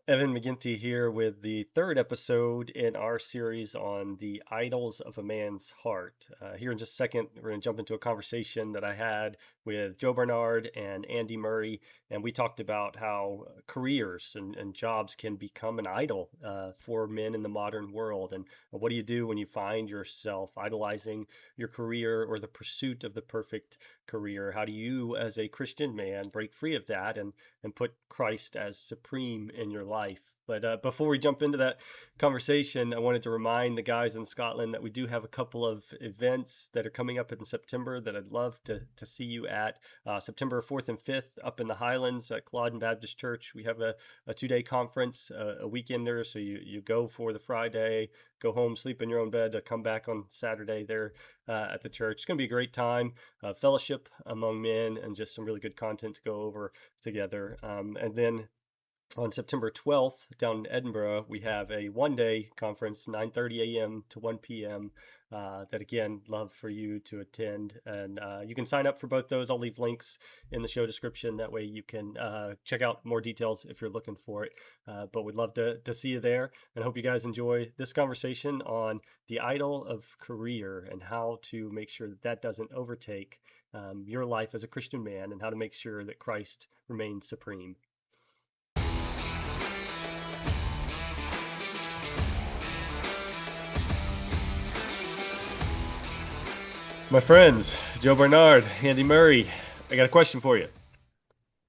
Evan McGinty here with the third episode in our series on the idols of a man's heart. Here in just a second, we're going to jump into a conversation that I had with Joe Bernard and Andy Murray, and we talked about how careers and jobs can become an idol for men in the modern world. And what do you do when you find yourself idolizing your career or the pursuit of the perfect career? How do you, as a Christian man, break free of that and put Christ as supreme in your life? But before we jump into that conversation, I wanted to remind the guys in Scotland that we do have a couple of events that are coming up in September that I'd love to see you at. September 4th and 5th up in the Highlands at Clawden Baptist Church. We have a 2-day conference, a weekender. So you go for the Friday, go home, sleep in your own bed, to come back on Saturday there at the church. It's going to be a great time, fellowship among men, and just some really good content to go over together. And then on September 12th down in Edinburgh, we have a 1-day conference, 9:30 a.m. to 1 p.m. That again, love for you to attend. And you can sign up for both those. I'll leave links in the show description. That way you can check out more details if you're looking for it. But we'd love to see you there, and hope you guys enjoy this conversation on the idol of career and how to make sure that that doesn't overtake your life as a Christian man, and how to make sure that Christ remains supreme. My friends, Joe Bernard, Andy Murray, I got a question for you.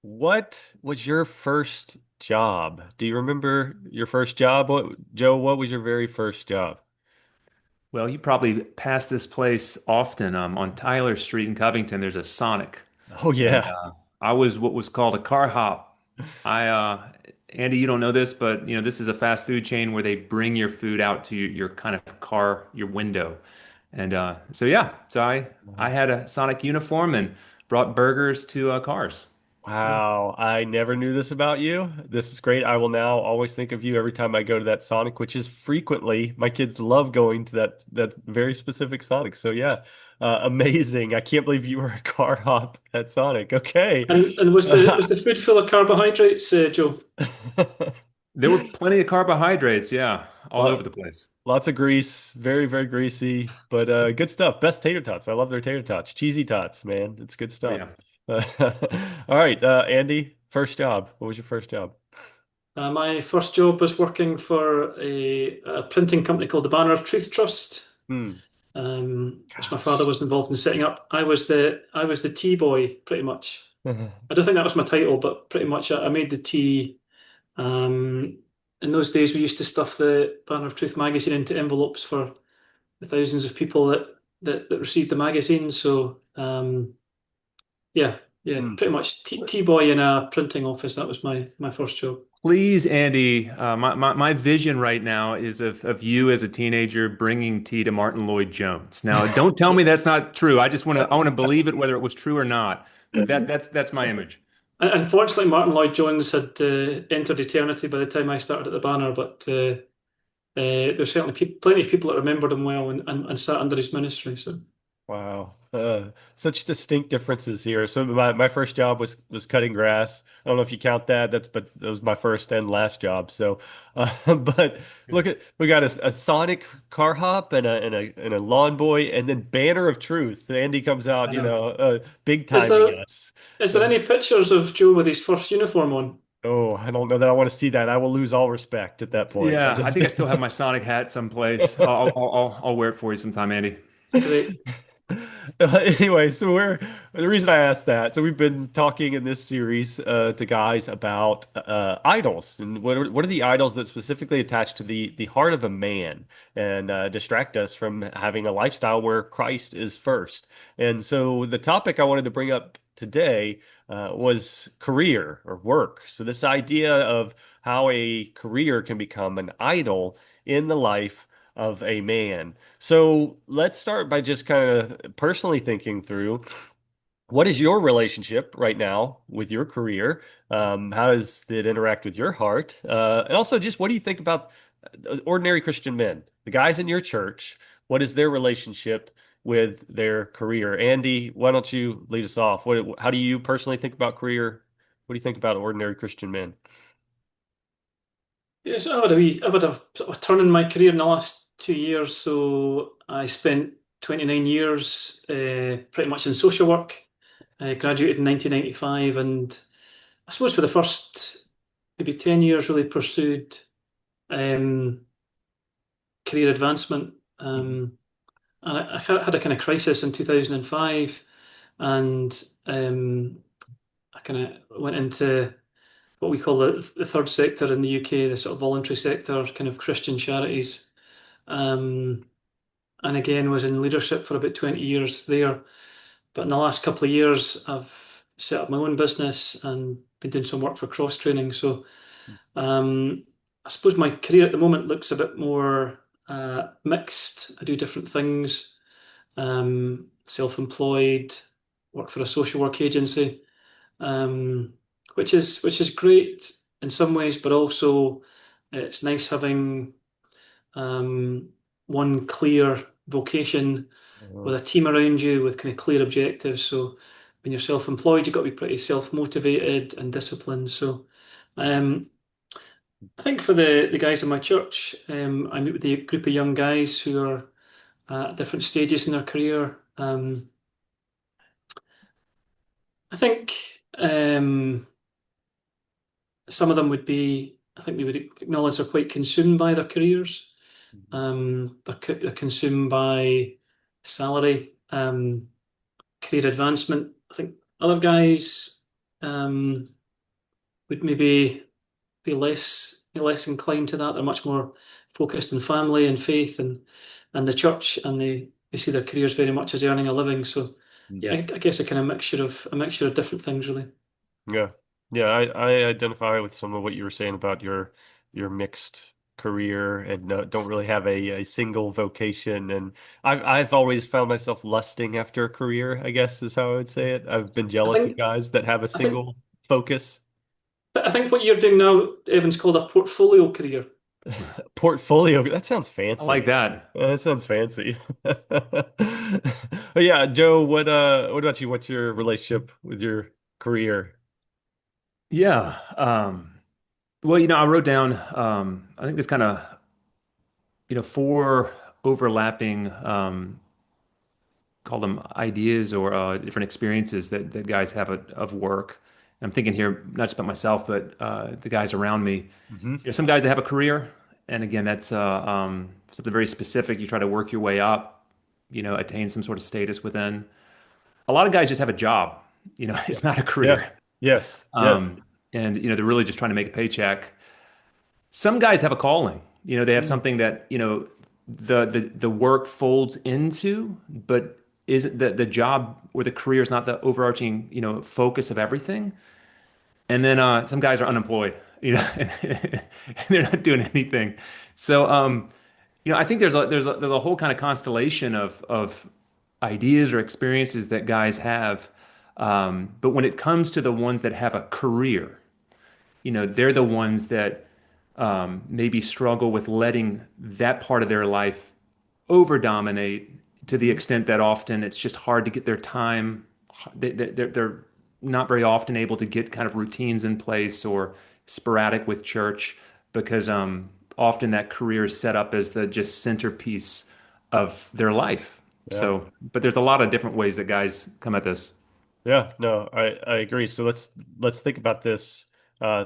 What was your first job? Do you remember your first job? Joe, what was your very first job? Well, you probably pass this place often. On Tyler Street in Covington, there's a Sonic, Oh, and yeah. I was what was called a car hop. Andy, you don't know this, but this is a fast food chain where they bring your food out to your kind of car, your window, and so yeah, so I had a Sonic uniform and brought burgers to cars. Yeah. Wow, I never knew this about you. This is great. I will now always think of you every time I go to that Sonic, which is frequently. My kids love going to that very specific Sonic. So yeah, amazing. I can't believe you were a car hop at Sonic. Okay. And was the food full of carbohydrates, Joe? There were plenty of carbohydrates, yeah, all over Lot, the place. lots of grease, very, very greasy, but good stuff. Best tater tots. I love their tater tots. Cheesy tots, man. It's good Oh stuff. yeah. All right, Andy, first job. What was your first job? My first job was working for a printing company called the Banner of Truth Trust, Hmm. which my Gosh. father was involved in setting up. I was the tea boy, pretty much. I don't think that was my title, but pretty much I made the tea. Um, in those days, we used to stuff the Banner of Truth magazine into envelopes for the thousands of people that received the magazine. So yeah, yeah, Hmm. pretty much tea boy in a printing office. That was my first job. Please, Andy, my vision right now is of you as a teenager bringing tea to Martin Lloyd Jones. Now, don't tell me that's not true. I want to believe it, whether it was true or not. But that's my image. Unfortunately, Martin Lloyd Jones had entered eternity by the time I started at the Banner, but there's certainly plenty of people that remembered him well and sat under his ministry. So Wow. Such distinct differences here. So my first job was cutting grass. I don't know if you count that. But that was my first and last job. So, but look at we got a Sonic car hop and a lawn boy, and then Banner of Truth. Andy comes I out, know. big Is timing there us. is there Uh, any pictures of Joe with his first uniform on? oh, I don't know that I want to see that. I will lose all respect at that point. I Yeah, I just think I still have my Sonic hat someplace. I'll wear it for you sometime, Andy. Great. Anyway, so we're the reason I asked that. So we've been talking in this series to guys about idols and what are the idols that specifically attach to the heart of a man and distract us from having a lifestyle where Christ is first. And so the topic I wanted to bring up today was career or work. So this idea of how a career can become an idol in the life of a man. So let's start by just kind of personally thinking through what is your relationship right now with your career? How does it interact with your heart? And also, just what do you think about ordinary Christian men, the guys in your church? What is their relationship with their career? Andy, why don't you lead us off? How do you personally think about career? What do you think about ordinary Christian men? Yeah, so I've had a sort of a turn in my career in the last 2 years. So I spent 29 years pretty much in social work. I graduated in 1995, and I suppose for the first maybe 10 years really pursued um, career advancement. Mhm. And I had a kind of crisis in 2005, and I kind of went into what we call the third sector in the UK, the sort of voluntary sector, kind of Christian charities. Um, and again, was in leadership for about 20 years there. But in the last couple of years, I've set up my own business and been doing some work for cross training. So I suppose my career at the moment looks a bit more mixed. I do different things, self-employed, work for a social work agency, um, which is great in some ways, but also it's nice having um, one clear vocation with Uh, a team around you with kind of clear objectives. So when you're self-employed, you've got to be pretty self-motivated and disciplined. So um, I think for the guys in my church, I meet with a group of young guys who are at different stages in their career. I think some of them would be, I think they would acknowledge they're quite consumed by their careers. mhm. They're consumed by salary, career advancement. I think other guys um, would maybe be less inclined to that. They're much more focused on family and faith and the church, and they see their careers very much as earning a living. So yeah, I guess a kind of mixture of different things really. Yeah. Yeah, I identify with some of what you were saying about your mixed career and don't really have a single vocation. And I've always found myself lusting after a career, I guess is how I would say it. I've been I jealous of think guys that have a I think single focus. I think what you're doing now, Evan's called a portfolio career. Portfolio, that sounds I like fancy. that. That sounds fancy. But yeah, Joe, what about you? What's your relationship with your career? Yeah. Well, I wrote down, I think there's kind of, four overlapping, call them ideas or different experiences that guys have of work. I'm thinking here not just about myself, but the guys around me. Hmm. Some guys that have a career, and again, that's something very specific. You try to work your way up, attain some sort of status within. A lot of guys just have a job. Yeah. It's not a Yeah. career, Yes. Yes. um, and they're really just trying to make a paycheck. Some guys have a calling. They have Mm. something that the work folds into, but isn't the job or the career is not the overarching focus of everything. And then some guys are unemployed, and they're not doing anything. So I think there's a whole kind of constellation of ideas or experiences that guys have. But when it comes to the ones that have a career, they're the ones that maybe struggle with letting that part of their life over dominate to the Mhm. extent that often it's just hard to get their time. They're not very often able to get kind of routines in place or sporadic with church because often that career is set up as the just centerpiece of their life. Yeah. So, but there's a lot of different ways that guys come at this. Yeah, no, I agree. So let's think about this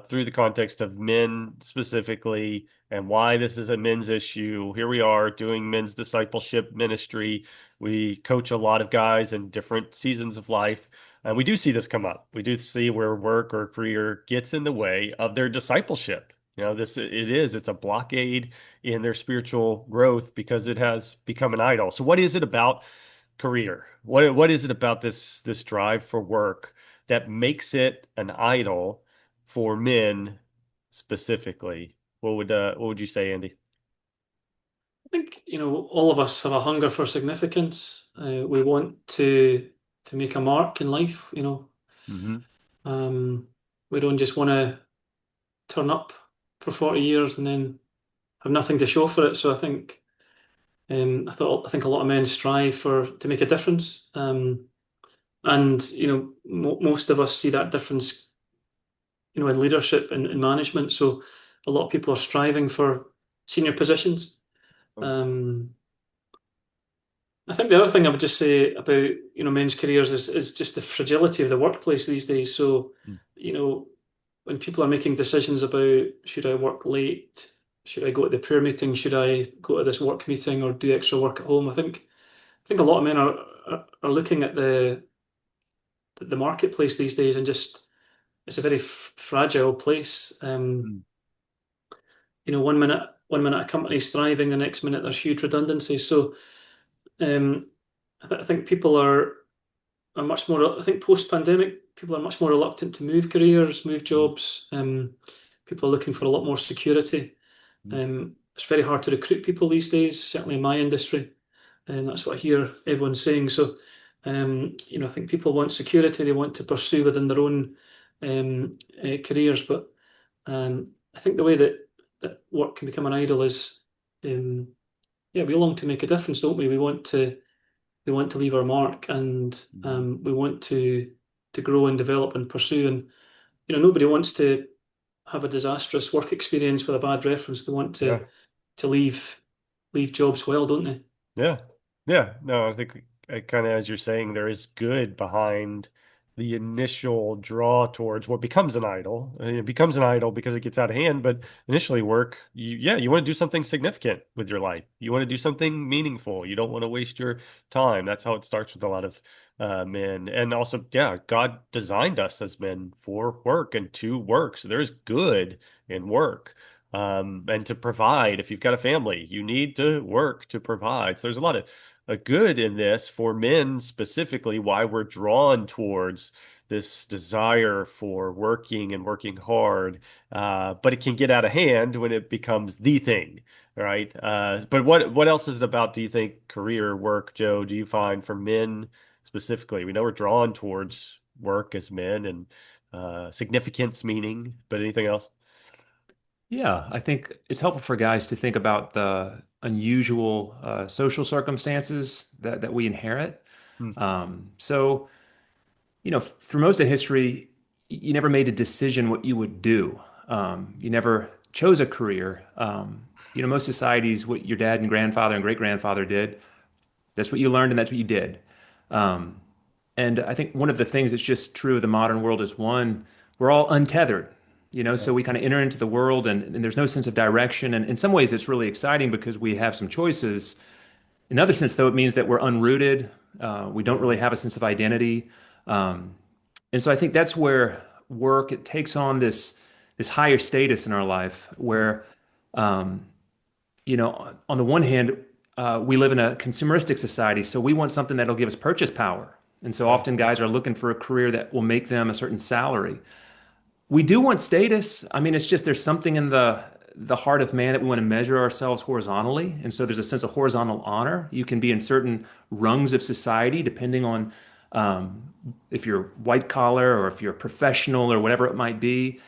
through the context of men specifically and why this is a men's issue. Here we are doing men's discipleship ministry. We coach a lot of guys in different seasons of life, and we do see this come up. We do see where work or career gets in the way of their discipleship. It's a blockade in their spiritual growth because it has become an idol. So what is it about career? What is it about this drive for work that makes it an idol for men specifically? What would you say, Andy? I think all of us have a hunger for significance. We want to make a mark in life. Hmm. Um, we don't just want to turn up for 40 years and then have nothing to show for it. So I think a lot of men strive to make a difference. And most of us see that difference in leadership and management. So a lot of people are striving for senior positions. Oh, Um, I think the other thing I would just say about, men's careers is just the fragility of the workplace these days. So, mm, you know, when people are making decisions about should I work late, should I go to the prayer meeting, should I go to this work meeting or do extra work at home, I think a lot of men are looking at the marketplace these days and just it's a very fragile place. mm, One minute a company's thriving, the next minute there's huge redundancies. So um, I think people are much more. I think post-pandemic, people are much more reluctant to move careers, move mm, jobs. People are looking for a lot more security. mm. It's very hard to recruit people these days, certainly in my industry, and that's what I hear everyone saying. So, I think people want security. They want to pursue within their own careers, but I think the way that work can become an idol is, um, yeah, we long to make a difference, don't we? We want to leave our mark, and Mhm. we want to grow and develop and pursue. And nobody wants to have a disastrous work experience with a bad reference. They want Yeah. to leave jobs well, don't they? Yeah. Yeah. No, I think kind of as you're saying, there is good behind the initial draw towards what becomes an idol. It becomes an idol because it gets out of hand, but initially work, yeah, you want to do something significant with your life. You want to do something meaningful. You don't want to waste your time. That's how it starts with a lot of men. And also, yeah, God designed us as men for work and to work. So there's good in work. And to provide. If you've got a family, you need to work to provide. So there's a lot of good in this for men specifically, why we're drawn towards this desire for working and working hard. But it can get out of hand when it becomes the thing, right? But what else is it about, do you think, career work, Joe, do you find for men specifically? We know we're drawn towards work as men and significance, meaning, but anything else? Yeah, I think it's helpful for guys to think about the unusual social circumstances that we inherit. Hmm. So, through most of history, you never made a decision what you would do. You never chose a career. Most societies, what your dad and grandfather and great grandfather did, that's what you learned and that's what you did. Um, and I think one of the things that's just true of the modern world is one, we're all untethered, Yeah. so we kind of enter into the world and there's no sense of direction. And in some ways, it's really exciting because we have some choices. In other sense, though, it means that we're unrooted. We don't really Mm, have a sense of identity. Um, and so I think that's where work, it takes on this higher status in our life mm, where, um, on the one hand, we live in a consumeristic society, so we want something that'll give us purchase power. And so yeah. often guys are looking for a career that will make them a certain salary. We do want status. I mean, it's just there's something in the heart of man that we want to measure ourselves horizontally. And so there's a sense of horizontal honor. You can be in certain rungs of society depending on um, if you're white collar or if you're professional or whatever it might be.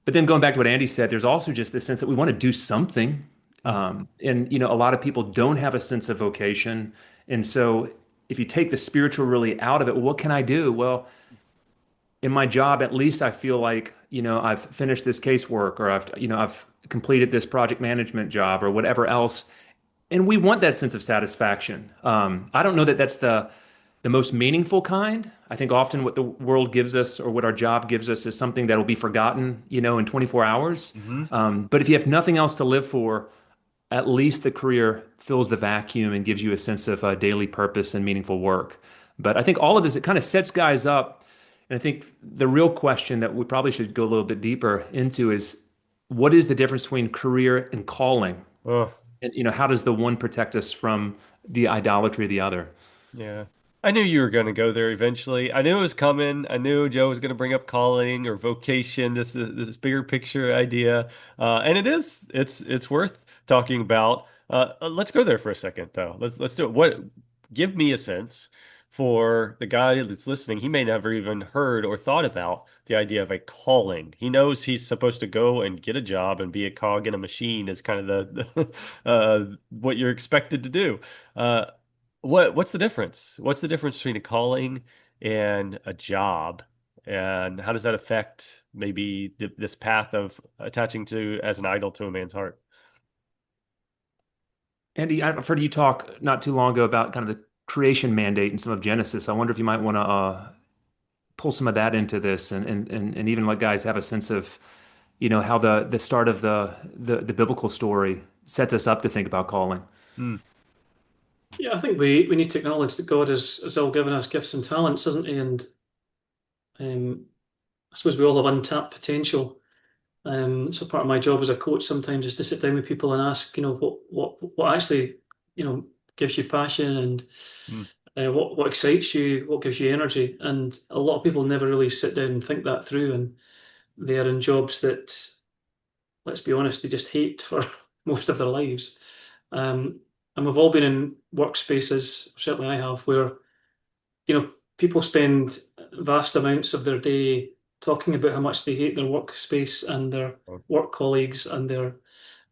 But then going back to what Andy said, there's also just this sense that we want to do something. Mm, And a lot of people don't have a sense of vocation. And so if you take the spiritual really out of it, well, what can I do? Well, in my job, at least I feel like, I've finished this casework or I've completed this project management job or whatever else. And we want that sense of satisfaction. I don't know that that's the most meaningful kind. I think often what the world gives us or what our job gives us is something that'll be forgotten, in 24 hours. mhm. But if you have nothing else to live for, at least the career fills the vacuum and gives you a sense of daily purpose and meaningful work. But I think all of this, it kind of sets guys up. And I think the real question that we probably should go a little bit deeper into is what is the difference between career and calling? Oh, And, how does the one protect us from the idolatry of the other? yeah. I knew you were going to go there eventually. I knew it was coming. I knew Joe was going to bring up calling or vocation, this bigger picture idea. And it is. It's worth talking about. Let's go there for a second, though. Let's do it. Give me a sense for the guy that's listening. He may never even heard or thought about the idea of a calling. He knows he's supposed to go and get a job and be a cog in a machine is kind of the what you're expected to do. Uh, what's the difference? What's the difference between a calling and a job? And how does that affect maybe this path of attaching to as an idol to a man's heart? Andy, I've heard you talk not too long ago about kind of the creation mandate and some of Genesis. I wonder if you might want to pull some of that into this, and even let guys have a sense of, how the start of the biblical story sets us up to think about calling. Mm, Yeah, I think we need to acknowledge that God has all given us gifts and talents, hasn't he? And um, I suppose we all have untapped potential. So part of my job as a coach sometimes is to sit down with people and ask, what actually, gives you passion, and mm, what excites you, what gives you energy. And a lot of people never really sit down and think that through, and they are in jobs that, let's be honest, they just hate for most of their lives. Um, and we've all been in workspaces, certainly I have, where people spend vast amounts of their day talking about how much they hate their workspace and their oh, work colleagues and their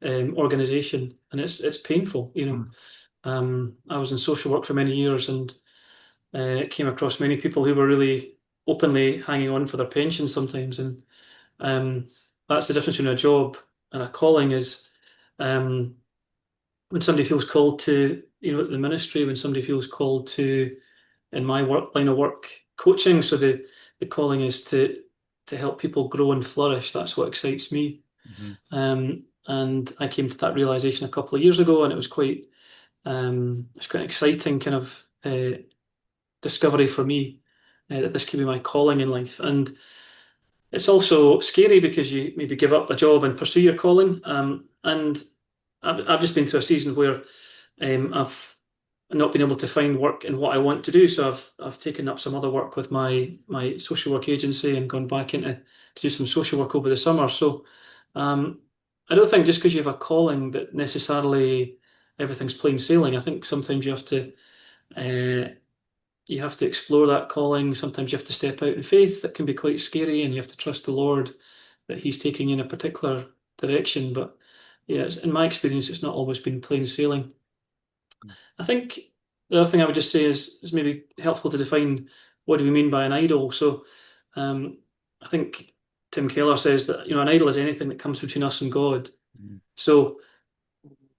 organization, and it's painful. mm, I was in social work for many years, and came across many people who were really openly hanging on for their pension sometimes, and um, that's the difference between a job and a calling. Is um, when somebody feels called to, the ministry, when somebody feels called to, in my work line of work, coaching. So the calling is to help people grow and flourish. That's what excites me. mhm, And I came to that realization a couple of years ago, and it's quite an exciting kind of discovery for me, that this could be my calling in life. And it's also scary because you maybe give up a job and pursue your calling. And I've just been through a season where I've not been able to find work in what I want to do. So I've taken up some other work with my social work agency and gone back into to do some social work over the summer. So um, I don't think just because you have a calling that necessarily everything's plain sailing. I think sometimes uh, you have to explore that calling. Sometimes you have to step out in faith. That can be quite scary, and you have to trust the Lord that He's taking you in a particular direction. But yeah, in my experience, it's not always been plain sailing. I think the other thing I would just say is maybe helpful to define what do we mean by an idol. So um, I think Tim Keller says that an idol is anything that comes between us and God. mm, So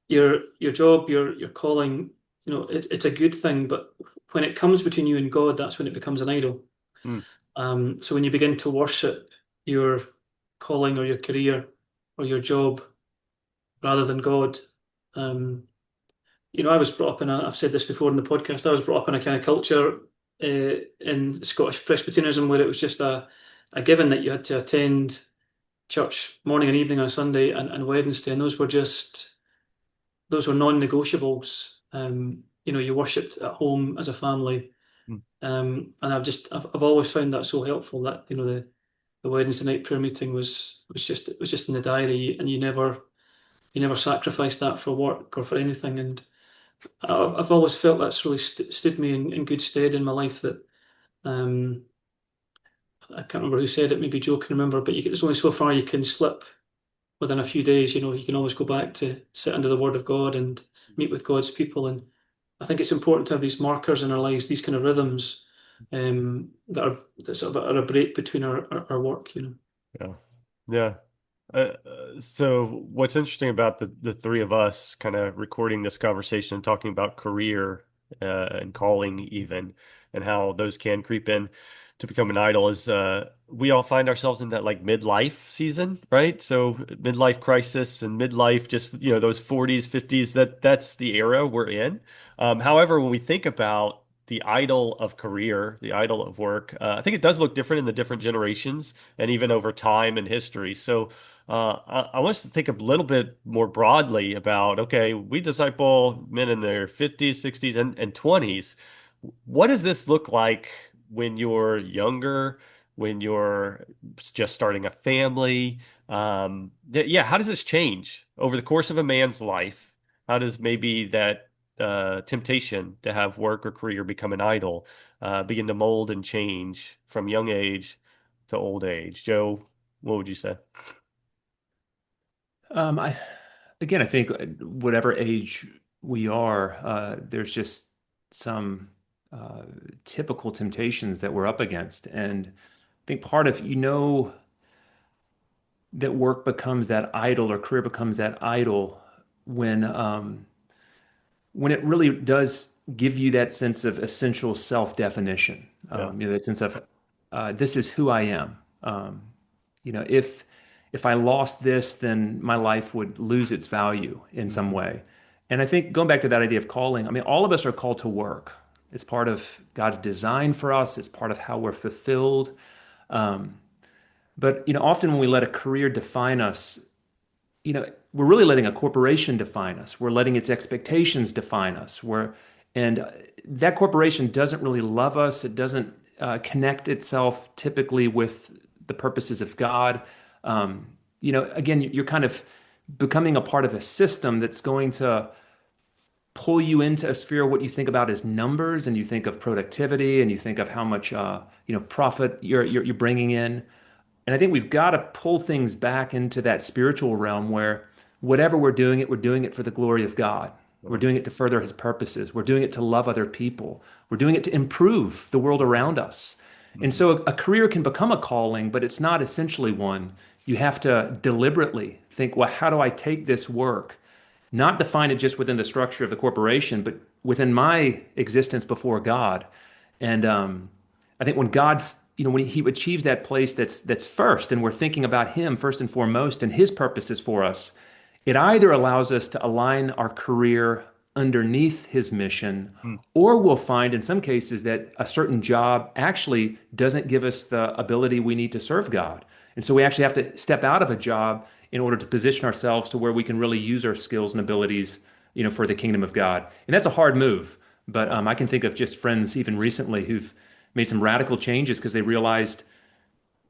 your job, your calling, it's a good thing, but when it comes between you and God, that's when it becomes an idol. mm, So when you begin to worship your calling or your career or your job rather than God, um, I was brought up I've said this before in the podcast, I was brought up in a kind of culture in Scottish Presbyterianism where it was just a given that you had to attend church morning and evening on a Sunday and Wednesday, and those were non-negotiables. You worshipped at home as a family, mm, and I've always found that so helpful that the Wednesday night prayer meeting was just in the diary, and you never sacrificed that for work or for anything. And I've always felt that's really stood me in good stead in my life. That um, I can't remember who said it. Maybe Joe can remember, but there's only so far you can slip within a few days. You can always go back to sit under the Word of God and meet with God's people. And I think it's important to have these markers in our lives, these kind of rhythms, that sort of are a break between our work. yeah. Yeah. So what's interesting about the three of us kind of recording this conversation and talking about career and calling even and how those can creep in to become an idol is we all find ourselves in that like midlife season, right? So midlife crisis and midlife just those 40s, 50s that's the era we're in. However, when we think about the idol of career, the idol of work, I think it does look different in the different generations and even over time and history. So I want us to think a little bit more broadly about, okay, we disciple men in their 50s, 60s, and 20s. What does this look like when you're younger, when you're just starting a family? Yeah, how does this change over the course of a man's life? How does maybe that temptation to have work or career become an idol begin to mold and change from young age to old age? Joe, what would you say? I Again, I think whatever age we are, there's just some uh, typical temptations that we're up against, and think part of, that work becomes that idol or career becomes that idol when when it really does give you that sense of essential self-definition, Yeah. that sense of this is who I am. If I lost this, then my life would lose its value in some Mhm. way. And I think going back to that idea of calling, I mean, all of us are called to work. It's part of God's design for us. It's part of how we're fulfilled. Um, but often when we let a career define us, we're really letting a corporation define us. We're letting its expectations define us. And that corporation doesn't really love us. It doesn't connect itself typically with the purposes of God. Again, you're kind of becoming a part of a system that's going to pull you into a sphere of what you think about as numbers, and you think of productivity, and you think of how much profit you're bringing in. And I think we've got to pull things back into that spiritual realm where whatever we're doing it for the glory of God. We're Yeah. doing it to further his purposes. We're doing it to love other people. We're doing it to improve the world around us. And Mhm. so a career can become a calling, but it's not essentially one. You have to deliberately think, well, how do I take this work? Not define it just within the structure of the corporation, but within my existence before God. And I think when God's, when He achieves that place that's first, and we're thinking about Him first and foremost, and His purposes for us, it either allows us to align our career underneath His mission, Mm. or we'll find in some cases that a certain job actually doesn't give us the ability we need to serve God. And so we actually have to step out of a job in order to position ourselves to where we can really use our skills and abilities, for the kingdom of God. And that's a hard move. But I can think of just friends even recently who've made some radical changes because they realized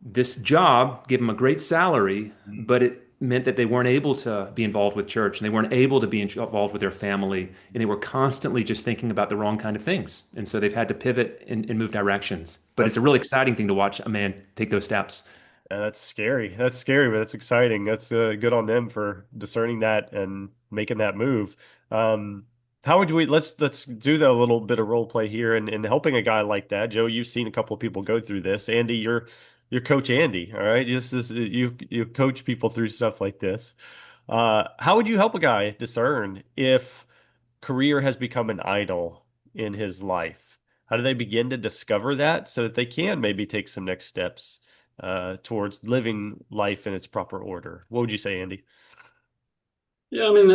this job gave them a great salary, Mhm. but it meant that they weren't able to be involved with church, and they weren't able to be involved with their family, and they were constantly just thinking about the wrong kind of things. And so they've had to pivot and move directions. But it's That's a really exciting thing to watch a man take those steps. that's scary. That's scary, but that's exciting. That's good on them for discerning that and making that move. Um, how would we let's do the little bit of role play here and helping a guy like that. Joe, you've seen a couple of people go through this. Andy, you're Coach Andy, all right? This is you coach people through stuff like this. How would you help a guy discern if career has become an idol in his life? How do they begin to discover that so that they can maybe take some next steps towards living life in its proper order? What would you say, Andy? Yeah, I mean,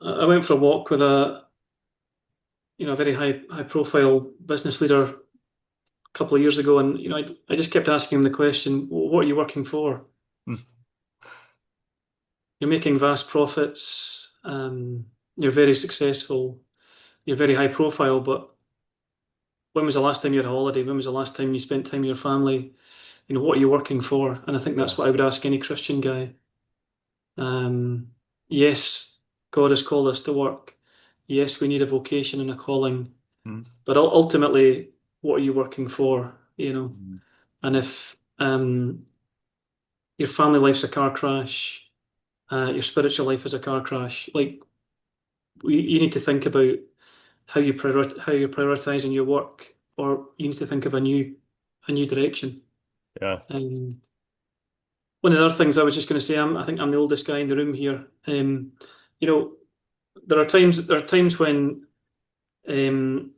I went for a walk with a very high profile business leader a couple of years ago, and I just kept asking him the question, "What are you working for? Hmm. You're making vast profits, you're very successful, you're very high profile, but when was the last time you had a holiday? When was the last time you spent time with your family? What are you working for?" And I think Yeah. that's what I would ask any Christian guy. Yes, God has called us to work. Yes, we need a vocation and a calling. Hmm. But ultimately, what are you working for? Hmm. And if your family life's a car crash, your spiritual life is a car crash, like you need to think about how you're prioritizing your work, or you need to think of a new direction. Yeah. Um, One of the other things I was just going to say, I think I'm the oldest guy in the room here. You know, there are times when um,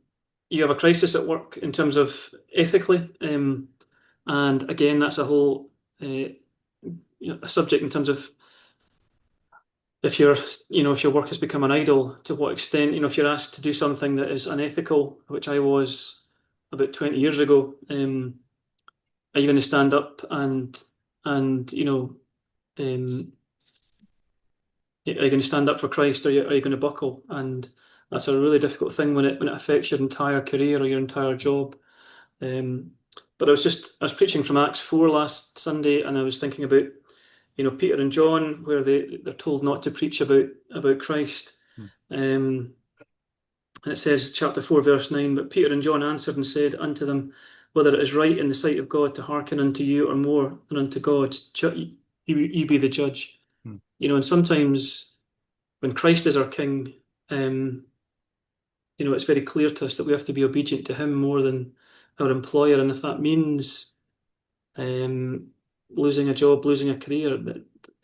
you have a crisis at work in terms of ethically. And again, that's a whole a subject in terms of if your work has become an idol, to what extent, if you're asked to do something that is unethical, which I was about 20 years ago, are you going to stand up and are you going to stand up for Christ, or are you going to buckle? And that's a really difficult thing when it affects your entire career or your entire job. Um, but I was preaching from Acts 4 last Sunday, and I was thinking about, Peter and John, where they're told not to preach about Christ. Hmm. Um, and it says, chapter 4, verse 9, "But Peter and John answered and said unto them, Whether it is right in the sight of God to hearken unto you, or more than unto God, you be the judge." Hmm. And sometimes when Christ is our King, um, it's very clear to us that we have to be obedient to Him more than our employer. And if that means um, losing a job, losing a career.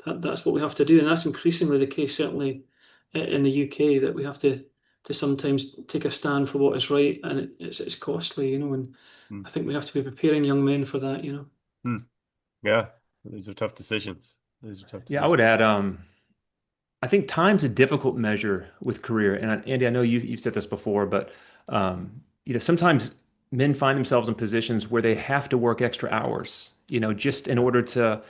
That's what we have to do, and that's increasingly the case, certainly in the UK, that we have to sometimes take a stand for what is right, and it's costly, and Mm. I think we have to be preparing young men for that. Hmm. Yeah, these are tough decisions. These are tough Yeah, I decisions. would add, I think time's a difficult measure with career. And Andy, I know you've said this before, but sometimes men find themselves in positions where they have to work extra hours, just in order to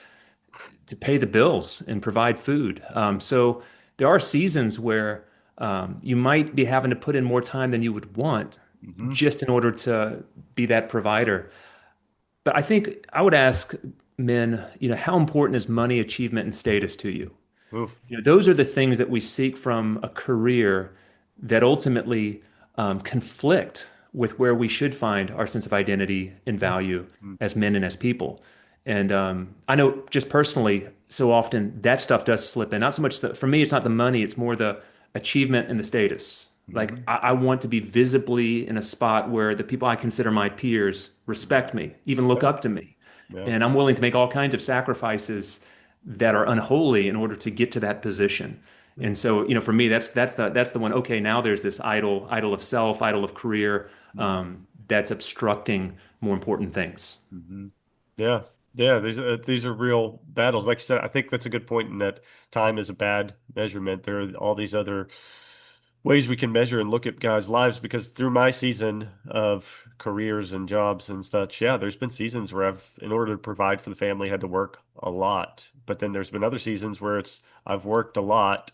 pay the bills and provide food. So there are seasons where you might be having to put in more time than you would want Hmm. just in order to be that provider. But I think I would ask men, how important is money, achievement, and status to you? Oof. Those are the things that we seek from a career that ultimately conflict with where we should find our sense of identity and value Mm. as men and as people. And I know just personally, so often that stuff does slip in. Not so much for me, it's not the money, it's more the achievement and the status. Like Hmm. I want to be visibly in a spot where the people I consider my peers respect me, even look Yeah, up to me. yeah. And I'm willing to make all kinds of sacrifices that are unholy in order to get to that position. Mm. And so, for me, that's the one. Okay, now there's this idol of self, idol of career, that's obstructing more important things. Hmm. Yeah, yeah. These are real battles. Like you said, I think that's a good point in that time is a bad measurement. There are all these other ways we can measure and look at guys' lives because through my season of careers and jobs and such, yeah, there's been seasons where in order to provide for the family, had to work a lot. But then there's been other seasons where I've worked a lot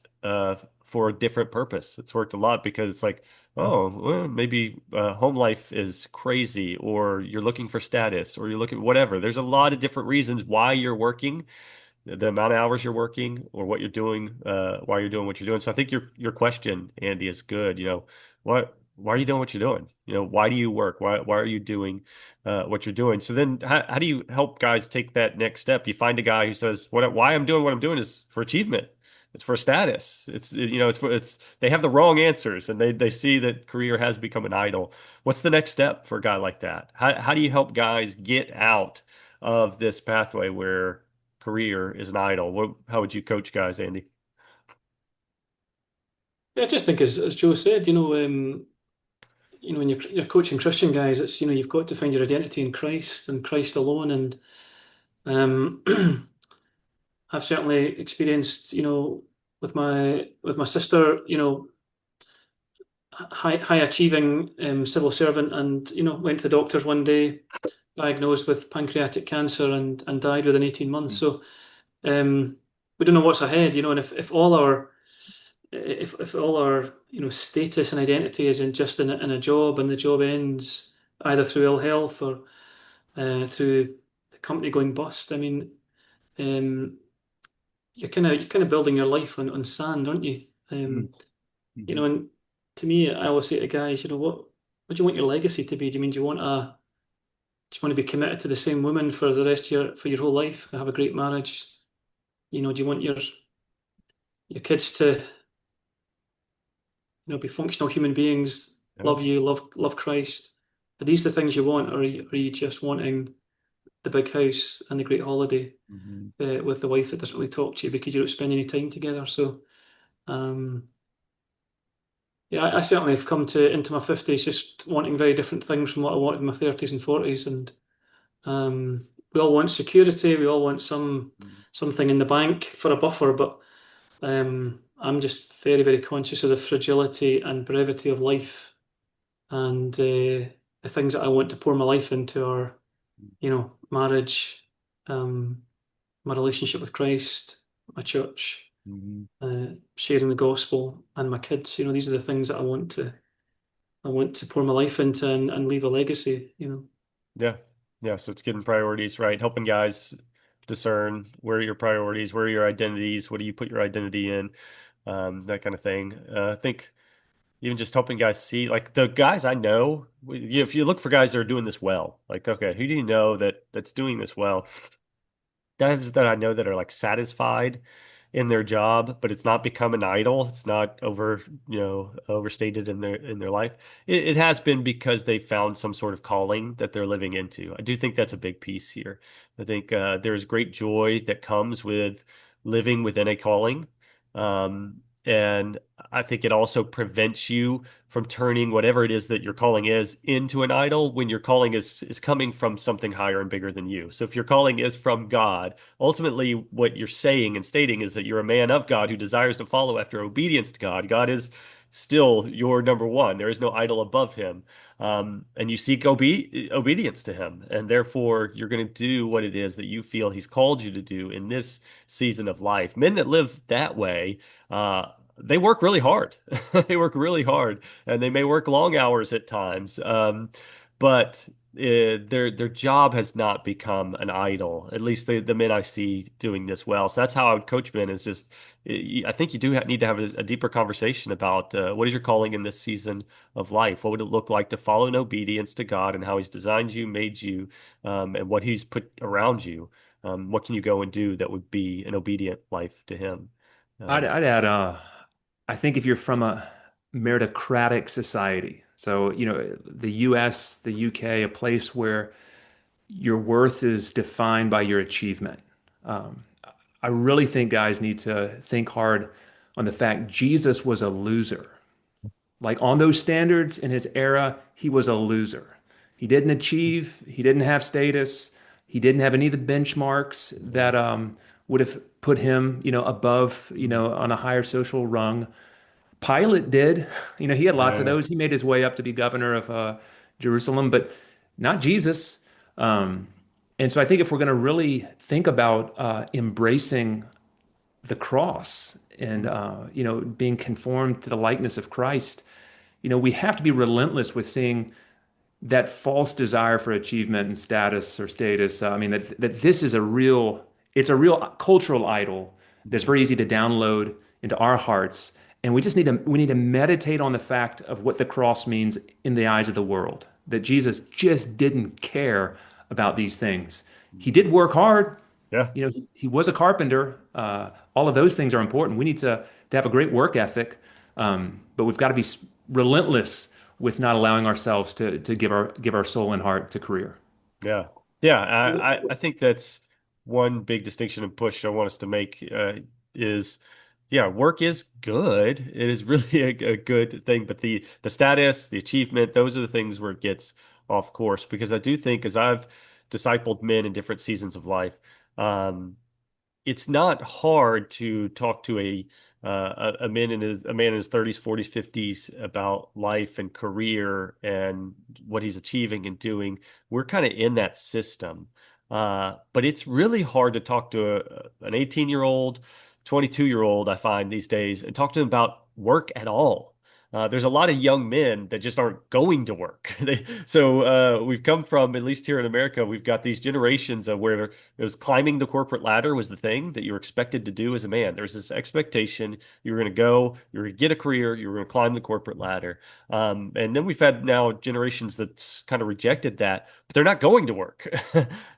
for a different purpose. It's worked a lot because it's like, oh, well, maybe home life is crazy, or you're looking for status, or you're looking whatever. There's a lot of different reasons why you're working, the amount of hours you're working or what you're doing while you're doing what you're doing. So I think your question, Andy, is good. Why are you doing what you're doing? Why do you work? Why are you doing what you're doing? So then how do you help guys take that next step? You find a guy who says, why I'm doing what I'm doing is for achievement. It's for status. It's they have the wrong answers and they see that career has become an idol. What's the next step for a guy like that? How do you help guys get out of this pathway where career is an idol? How would you coach guys, Andy? Yeah, I just think as Joe said, when you're coaching Christian guys, it's you've got to find your identity in Christ and Christ alone. And um, I've certainly experienced, with my sister, high achieving civil servant, and went to the doctors one day, diagnosed with pancreatic cancer, and died within 18 months. Mm. So um, we don't know what's ahead, and if all our status and identity is just in a job, and the job ends either through ill health or through the company going bust. I mean, um, you're kind of building your life on sand, aren't you? Mm. Hmm. And to me, I always say to guys, what do you want your legacy to be? Do you want to be committed to the same woman for the rest of your whole life, have a great marriage? Do you want your kids to be functional human beings, Yeah. love you, love Christ? Are these the things you want, or are you just wanting the big house and the great holiday Hmm. with the wife that doesn't really talk to you because you don't spend any time together? So, um, yeah, I certainly have come to into my 50s just wanting very different things from what I wanted in my 30s and 40s, and we all want security, we all want something in the bank for a buffer, but I'm just very, very conscious of the fragility and brevity of life, and the things that I want to pour my life into are, marriage, um, my relationship with Christ, my church, Hmm. sharing the gospel, and my kids. These are the things that I want to pour my life into and leave a legacy. Yeah. Yeah. So it's getting priorities right, helping guys discern where are your priorities, where are your identities, what do you put your identity in, that kind of thing. I think even just helping guys see, like the guys I know, if you look for guys that are doing this well, like, okay, who do you know that's doing this well? Guys that I know that are like satisfied in their job, but it's not become an idol. It's not overstated in their life. It has been because they found some sort of calling that they're living into. I do think that's a big piece here. I think there's great joy that comes with living within a calling. And I think it also prevents you from turning whatever it is that your calling is into an idol when your calling is coming from something higher and bigger than you. So if your calling is from God, ultimately what you're saying and stating is that you're a man of God who desires to follow after obedience to God. God is still your number one. There is no idol above him. And you seek obedience to him. And therefore, you're going to do what it is that you feel he's called you to do in this season of life. Men that live that way, they work really hard. They work really hard, and they may work long hours at times. But their job has not become an idol. At least the men I see doing this well. So that's how I would coach men. Is just I think you do need to have a deeper conversation about what is your calling in this season of life. What would it look like to follow in obedience to God and how He's designed you, made you, and what He's put around you. What can you go and do that would be an obedient life to Him? Um, I'd add, I think if you're from a meritocratic society, so, the US, the UK, a place where your worth is defined by your achievement. Um, I really think guys need to think hard on the fact Jesus was a loser. Like on those standards in his era, he was a loser. He didn't achieve, he didn't have status, he didn't have any of the benchmarks that would have put him, above, on a higher social rung. Pilate did. He had lots of yeah, those. He made his way up to be governor of Jerusalem, but not Jesus. Um, and so I think if we're going to really think about embracing the cross and being conformed to the likeness of Christ, we have to be relentless with seeing that false desire for achievement and status. I mean that this is it's a real cultural idol that's very easy to download into our hearts, and we need to meditate on the fact of what the cross means in the eyes of the world. That Jesus just didn't care about these things. He did work hard. yeah. He was a carpenter. All of those things are important. We need to have a great work ethic, but we've got to be relentless with not allowing ourselves to give our soul and heart to career. Yeah. Yeah. I think that's one big distinction and push I want us to make is yeah, work is good. It is really a good thing, but the status, the achievement, those are the things where it gets off course because I do think as I've discipled men in different seasons of life, um, it's not hard to talk to a man in his 30s, 40s, 50s about life and career and what he's achieving and doing. We're kind of in that system. But it's really hard to talk to an 18-year-old, 22-year-old, I find these days, and talk to them about work at all. There's a lot of young men that just aren't going to work. We've come from, at least here in America, we've got these generations of where it was climbing the corporate ladder was the thing that you were expected to do as a man. There's this expectation you were going to go, you were going to get a career, you were going to climb the corporate ladder. And then we've had now generations that's kind of rejected that, but they're not going to work.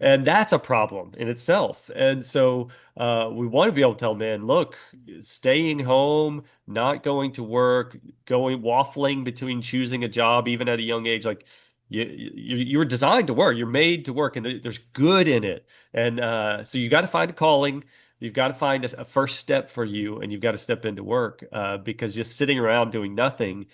And that's a problem in itself. And so we want to be able to tell men, look, staying home, not going to work, going waffling between choosing a job even at a young age, like you're designed to work, you're made to work, and there's good in it. And so you got to find a calling. You've got to find a first step for you, and you've got to step into work because just sitting around doing nothing,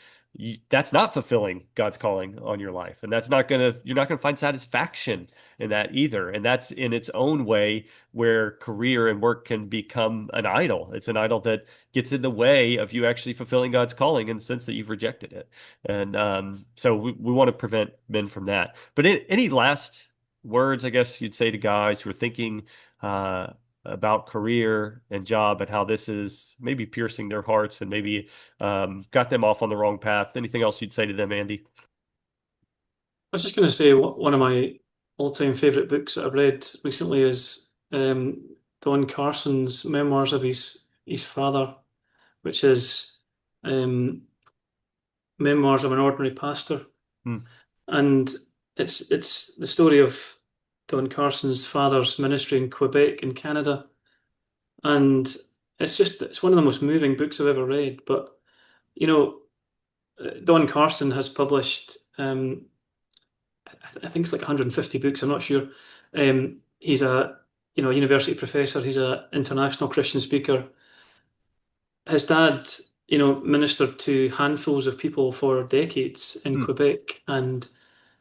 that's not fulfilling God's calling on your life, and you're not gonna find satisfaction in that either. And that's in its own way where career and work can become an idol. It's an idol that gets in the way of you actually fulfilling God's calling in the sense that you've rejected it. And so we want to prevent men from that. But any last words, I guess you'd say to guys who are thinking about career and job and how this is maybe piercing their hearts and maybe got them off on the wrong path? Anything else you'd say to them, Andy? I was just going to say one of my all-time favorite books that I've read recently is Don Carson's memoirs of his father, which is um, Memoirs of an Ordinary Pastor, Hmm. and it's the story of Don Carson's father's ministry in Quebec in Canada, and it's one of the most moving books I've ever read. But you know, Don Carson has published, I think it's like 150 books. I'm not sure. He's a university professor. He's an international Christian speaker. His dad, ministered to handfuls of people for decades in Hmm. Quebec and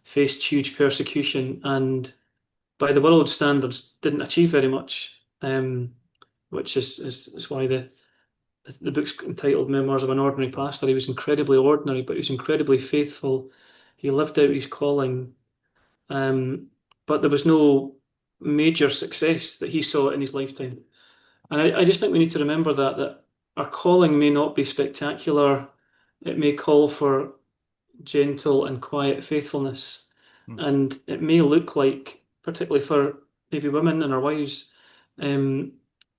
faced huge persecution, and by the world standards, didn't achieve very much. Which is why the book's entitled Memoirs of an Ordinary Pastor. He was incredibly ordinary, but he was incredibly faithful. He lived out his calling, but there was no major success that he saw in his lifetime. And I just think we need to remember that our calling may not be spectacular. It may call for gentle and quiet faithfulness. Hmm. And it may look like, particularly for maybe women and our wives, um,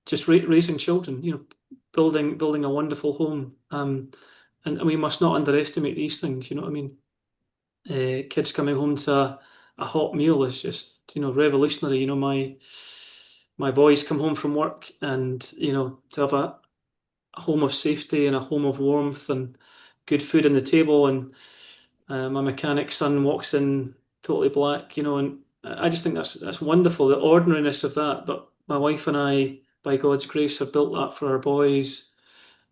just raising children, building a wonderful home. And we must not underestimate these things, you know what I mean? Kids coming home to a hot meal is just, revolutionary. My boys come home from work and, to have a home of safety and a home of warmth and good food on the table. And my mechanic son walks in totally black, and I just think that's wonderful, the ordinariness of that. But my wife and I, by God's grace, have built that for our boys,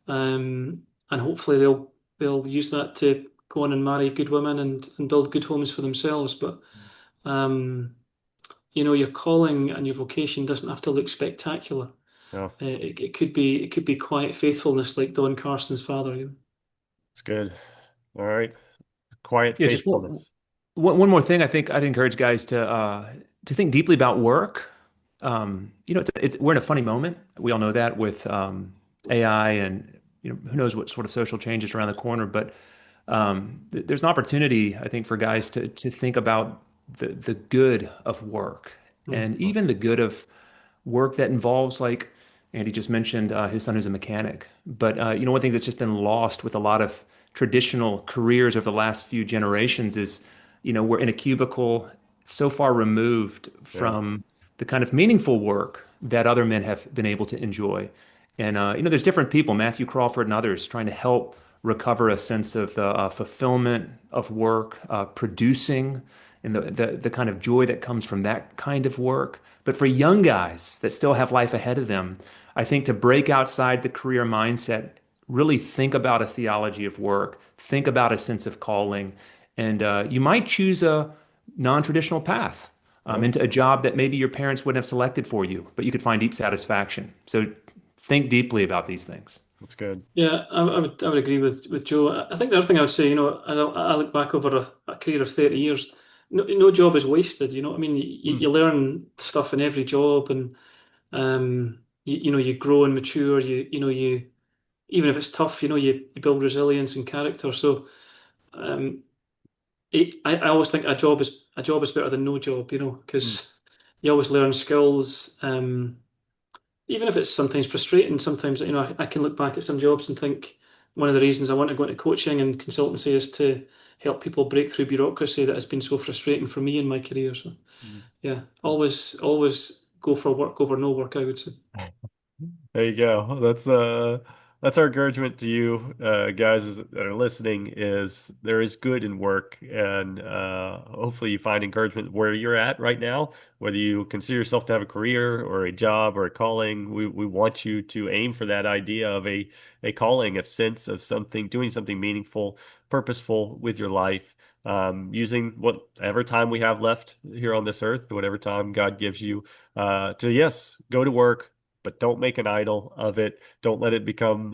and hopefully they'll use that to go on and marry good women and build good homes for themselves. But um, your calling and your vocation doesn't have to look spectacular. Oh, It could be quiet faithfulness like Don Carson's father. it's good. All right. Quiet Yeah, just faithfulness. one more thing. I think I'd encourage guys to think deeply about work. We're in a funny moment. We all know that with AI and who knows what sort of social changes around the corner. But there's an opportunity, I think, for guys to think about the good of work Mm. and even the good of work that involves, like Andy just mentioned, his son who's a mechanic. But one thing that's just been lost with a lot of traditional careers over the last few generations is, we're in a cubicle so far removed Yeah. from the kind of meaningful work that other men have been able to enjoy. And there's different people, Matthew Crawford and others, trying to help recover a sense of the fulfillment of work, producing, and the kind of joy that comes from that kind of work. But for young guys that still have life ahead of them, I think to break outside the career mindset, really think about a theology of work, think about a sense of calling, and you might choose a non-traditional path Yeah. into a job that maybe your parents wouldn't have selected for you, but you could find deep satisfaction. So think deeply about these things. That's good. Yeah, I would agree with Joe. I think the other thing I would say, I look back over a career of 30 years. No job is wasted. You know what I mean? Hmm. You learn stuff in every job, and you grow and mature. You even if it's tough, you build resilience and character. So um, I always think a job is better than no job. Hmm. Because you always learn skills. Even if it's sometimes frustrating, sometimes I can look back at some jobs and think one of the reasons I want to go into coaching and consultancy is to help people break through bureaucracy that has been so frustrating for me in my career. So Hmm. yeah, always go for work over no work, I would say. There you go. That's our encouragement to you guys that are listening is there is good in work and hopefully you find encouragement where you're at right now, whether you consider yourself to have a career or a job or a calling. We want you to aim for that idea of a calling, a sense of something, doing something meaningful, purposeful with your life. Using whatever time we have left here on this earth, whatever time God gives you, to yes, go to work, but don't make an idol of it. Don't let it become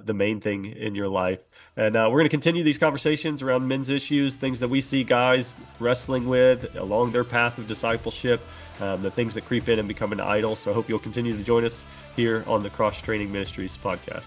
the main thing in your life. And we're going to continue these conversations around men's issues, things that we see guys wrestling with along their path of discipleship, the things that creep in and become an idol. So I hope you'll continue to join us here on the Cross Training Ministries podcast.